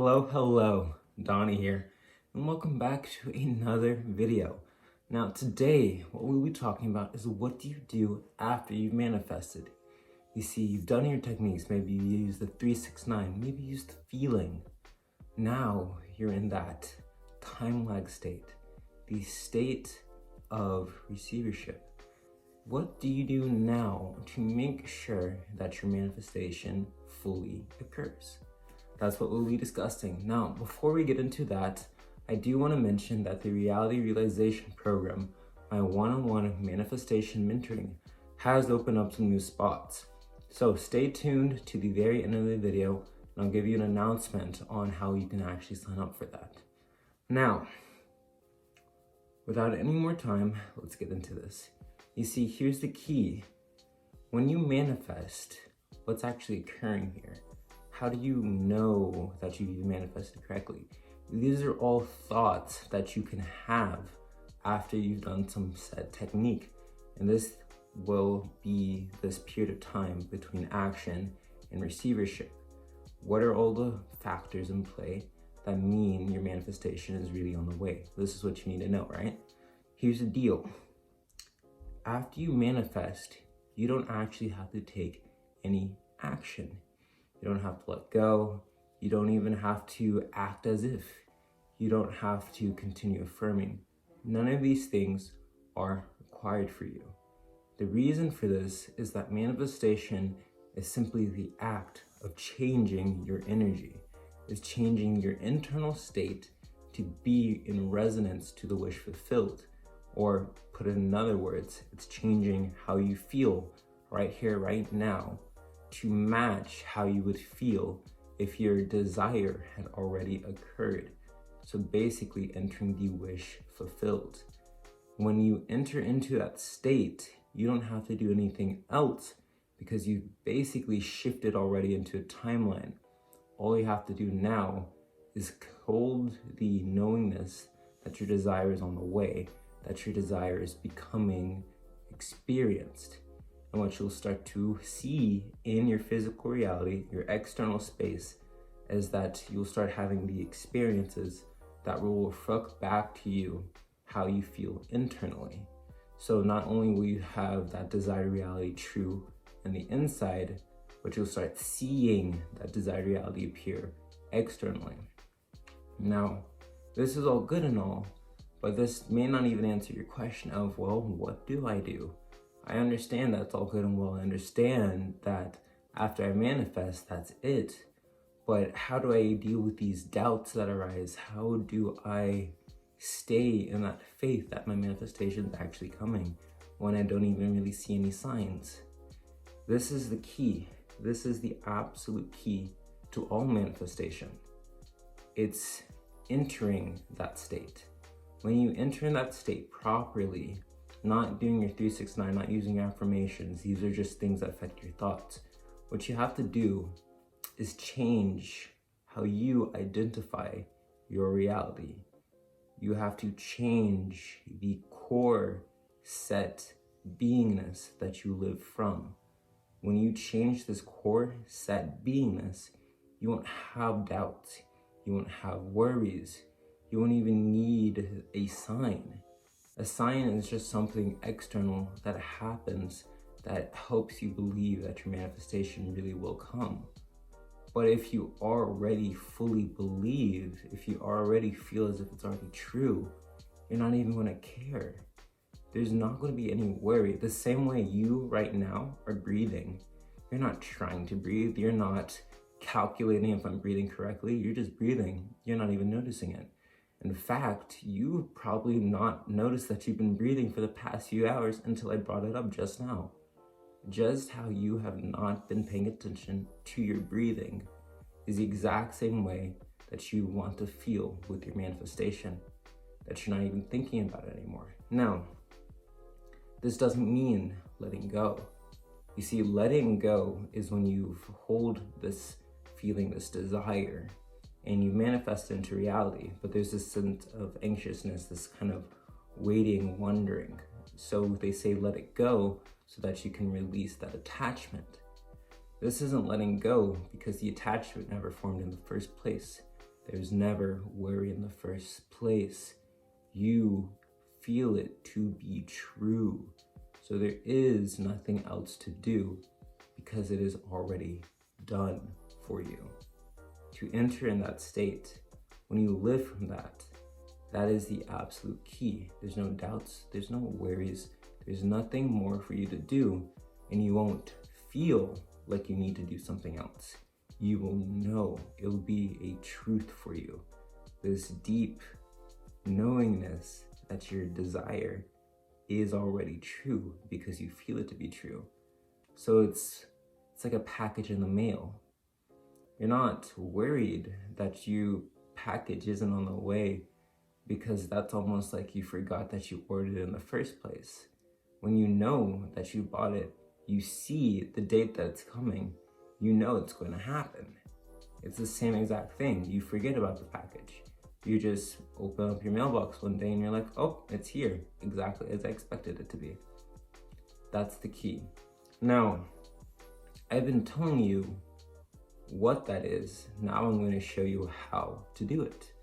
Hello, Donnie here, and welcome back to another video. Now today, what we'll be talking about is what do you do after you've manifested? You see, you've done your techniques, maybe you use the 369, maybe you used feeling. Now you're in that time lag state, the state of receivership. What do you do now to make sure that your manifestation fully occurs? That's what we'll be discussing. Now, before we get into that, I do want to mention that the Reality Realization Program, my one-on-one manifestation mentoring, has opened up some new spots. So stay tuned to the very end of the video, and I'll give you an announcement on how you can actually sign up for that. Now, without any more time, let's get into this. You see, here's the key. When you manifest, what's actually occurring here? How do you know that you've manifested correctly? These are all thoughts that you can have after you've done some set technique. And this will be this period of time between action and receivership. What are all the factors in play that mean your manifestation is really on the way? This is what you need to know, right? Here's the deal. After you manifest, you don't actually have to take any action. You don't have to let go. You don't even have to act as if. You don't have to continue affirming. None of these things are required for you. The reason for this is that manifestation is simply the act of changing your energy. It's changing your internal state to be in resonance to the wish fulfilled. Or put it in other words, it's changing how you feel right here, right now, to match how you would feel if your desire had already occurred. So basically entering the wish fulfilled. When you enter into that state, you don't have to do anything else because you've basically shifted already into a timeline. All you have to do now is hold the knowingness that your desire is on the way, that your desire is becoming experienced. And what you'll start to see in your physical reality, your external space, is that you'll start having the experiences that will reflect back to you how you feel internally. So not only will you have that desired reality true in the inside, but you'll start seeing that desired reality appear externally. Now, this is all good and all, but this may not even answer your question of, well, what do I do? I understand that's all good and well. I understand that after I manifest, that's it. But how do I deal with these doubts that arise? How do I stay in that faith that my manifestation is actually coming when I don't even really see any signs? This is the key. This is the absolute key to all manifestation. It's entering that state. When you enter in that state properly, not doing your 369, not using your affirmations, these are just things that affect your thoughts. What you have to do is change how you identify your reality. You have to change the core set beingness that you live from. When you change this core set beingness, you won't have doubts, you won't have worries, you won't even need a sign. A sign is just something external that happens that helps you believe that your manifestation really will come. But if you already fully believe, if you already feel as if it's already true, you're not even going to care. There's not going to be any worry. The same way you right now are breathing. You're not trying to breathe. You're not calculating if I'm breathing correctly. You're just breathing. You're not even noticing it. In fact, you probably not noticed that you've been breathing for the past few hours until I brought it up just now. Just how you have not been paying attention to your breathing is the exact same way that you want to feel with your manifestation, that you're not even thinking about it anymore. Now, this doesn't mean letting go. You see, letting go is when you hold this feeling, this desire, and you manifest it into reality, but there's this sense of anxiousness, this kind of waiting, wondering. So they say let it go so that you can release that attachment. This isn't letting go because the attachment never formed in the first place. There's never worry in the first place. You feel it to be true. So there is nothing else to do because it is already done for you. To enter in that state, when you live from that, that is the absolute key. There's no doubts, there's no worries, there's nothing more for you to do, and you won't feel like you need to do something else. You will know, it'll be a truth for you. This deep knowingness that your desire is already true because you feel it to be true. So it's like a package in the mail. You're not worried that your package isn't on the way because that's almost like you forgot that you ordered it in the first place. When you know that you bought it, you see the date that it's coming, you know it's going to happen. It's the same exact thing. You forget about the package. You just open up your mailbox one day and you're like, oh, it's here, exactly as I expected it to be. That's the key. Now, I've been telling you what that is. Now I'm going to show you how to do it.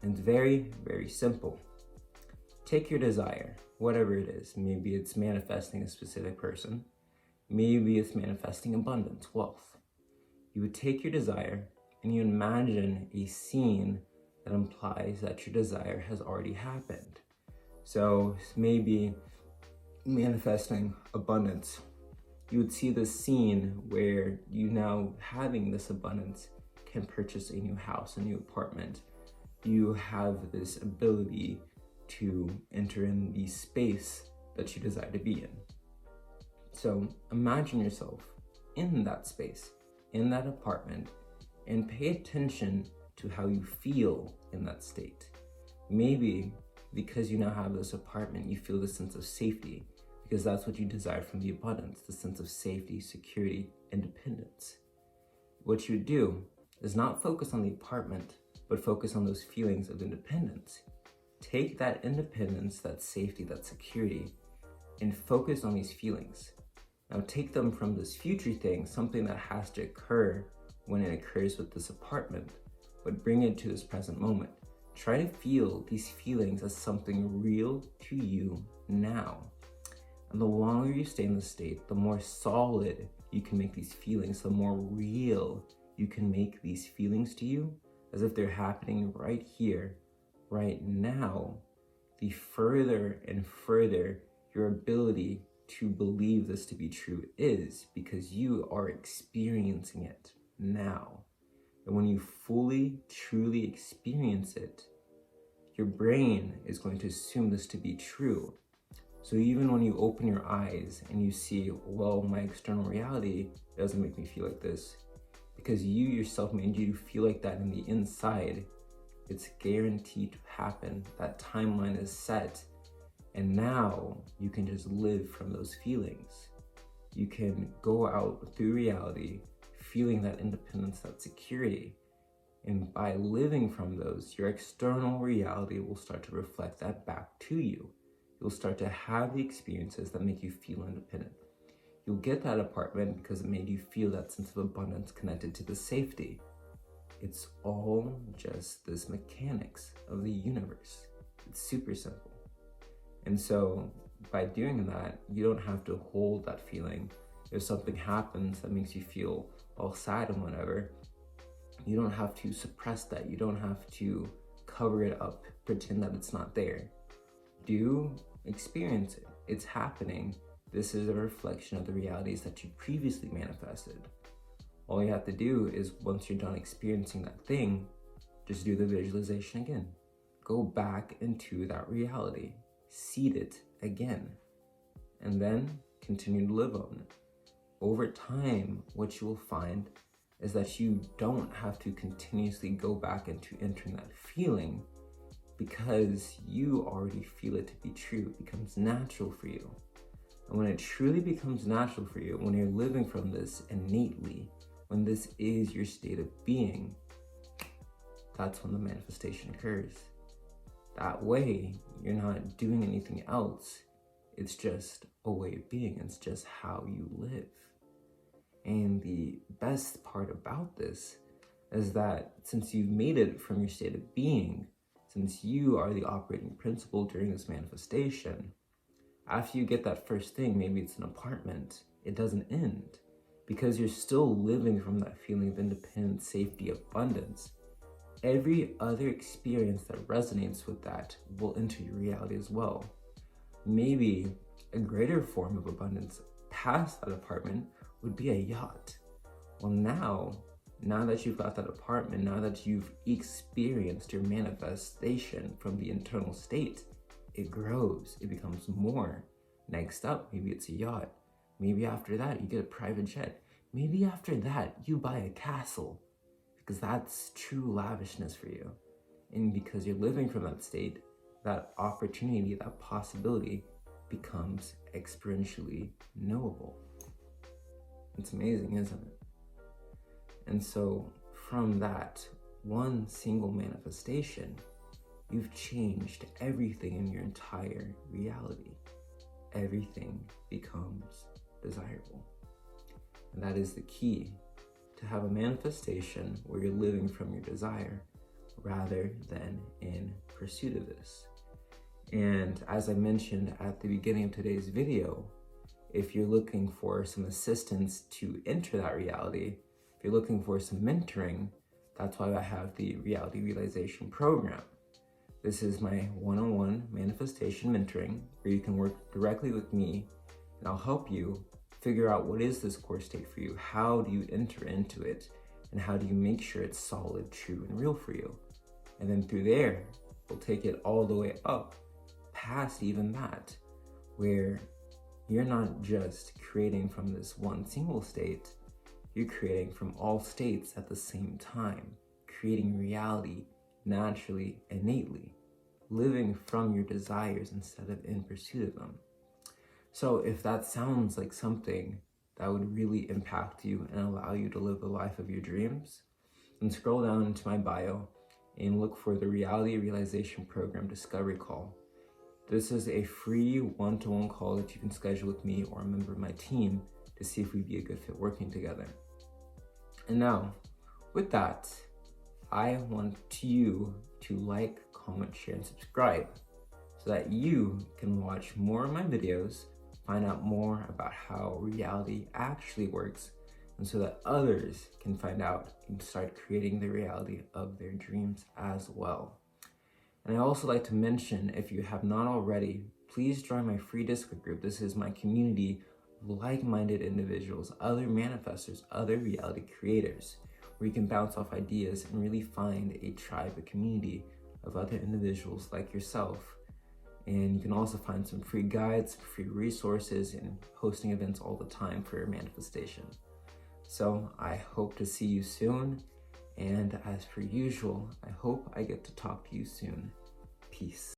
And it's very, very simple. Take your desire, whatever it is. Maybe it's manifesting a specific person. Maybe it's manifesting abundance, wealth. You would take your desire and you imagine a scene that implies that your desire has already happened. So maybe manifesting abundance. You would see this scene where you now having this abundance can purchase a new house, a new apartment. You have this ability to enter in the space that you desire to be in. So imagine yourself in that space, in that apartment, and pay attention to how you feel in that state. Maybe because you now have this apartment, you feel the sense of safety because that's what you desire from the abundance, the sense of safety, security, independence. What you do is not focus on the apartment, but focus on those feelings of independence. Take that independence, that safety, that security, and focus on these feelings. Now take them from this future thing, something that has to occur when it occurs with this apartment, but bring it to this present moment. Try to feel these feelings as something real to you now. And the longer you stay in this state, the more solid you can make these feelings, the more real you can make these feelings to you, as if they're happening right here, right now. The further and further your ability to believe this to be true is, because you are experiencing it now. And when you fully, truly experience it, your brain is going to assume this to be true. So even when you open your eyes and you see, well, my external reality doesn't make me feel like this, because you yourself made you feel like that in the inside, it's guaranteed to happen. That timeline is set. And now you can just live from those feelings. You can go out through reality feeling that independence, that security. And by living from those, your external reality will start to reflect that back to you. You'll start to have the experiences that make you feel independent. You'll get that apartment because it made you feel that sense of abundance connected to the safety. It's all just this mechanics of the universe. It's super simple. And so by doing that, you don't have to hold that feeling. If something happens that makes you feel all sad and whatever, you don't have to suppress that. You don't have to cover it up, pretend that it's not there. Do experience it. It's happening. This is a reflection of the realities that you previously manifested. All you have to do is, once you're done experiencing that thing, just do the visualization again. Go back into that reality. Seed it again. And then continue to live on it. Over time, what you will find is that you don't have to continuously go back into entering that feeling, because you already feel it to be true. It becomes natural for you. And when it truly becomes natural for you, when you're living from this innately, when this is your state of being, that's when the manifestation occurs. That way, you're not doing anything else. It's just a way of being. It's just how you live. And the best part about this is that since you've made it from your state of being, since you are the operating principle during this manifestation, after you get that first thing, maybe it's an apartment, it doesn't end because you're still living from that feeling of independence, safety, abundance. Every other experience that resonates with that will enter your reality as well. Maybe a greater form of abundance past that apartment would be a yacht. Well, now that you've got that apartment, now that you've experienced your manifestation from the internal state, it grows, it becomes more. Next up, maybe it's a yacht. Maybe after that, you get a private jet. Maybe after that, you buy a castle, because that's true lavishness for you. And because you're living from that state, that opportunity, that possibility becomes experientially knowable. It's amazing, isn't it? And so from that one single manifestation, you've changed everything in your entire reality. Everything becomes desirable. And that is the key, to have a manifestation where you're living from your desire rather than in pursuit of this. And as I mentioned at the beginning of today's video, if you're looking for some assistance to enter that reality, if you're looking for some mentoring, that's why I have the Reality Realization Program. This is my one-on-one manifestation mentoring where you can work directly with me and I'll help you figure out what is this core state for you, how do you enter into it, and how do you make sure it's solid, true, and real for you. And then through there, we'll take it all the way up, past even that, where you're not just creating from this one single state, you're creating from all states at the same time, creating reality naturally, innately, living from your desires instead of in pursuit of them. So if that sounds like something that would really impact you and allow you to live the life of your dreams, then scroll down into my bio and look for the Reality Realization Program Discovery Call. This is a free one-to-one call that you can schedule with me or a member of my team to see if we'd be a good fit working together. And now, with that, I want you to like, comment, share, and subscribe so that you can watch more of my videos, find out more about how reality actually works, and so that others can find out and start creating the reality of their dreams as well. And I also like to mention, if you have not already, please join my free Discord group. This is my community of like-minded individuals, other manifestors, other reality creators, where you can bounce off ideas and really find a tribe, a community of other individuals like yourself. And you can also find some free guides, free resources, and hosting events all the time for your manifestation. So I hope to see you soon. And as per usual, I hope I get to talk to you soon. Peace.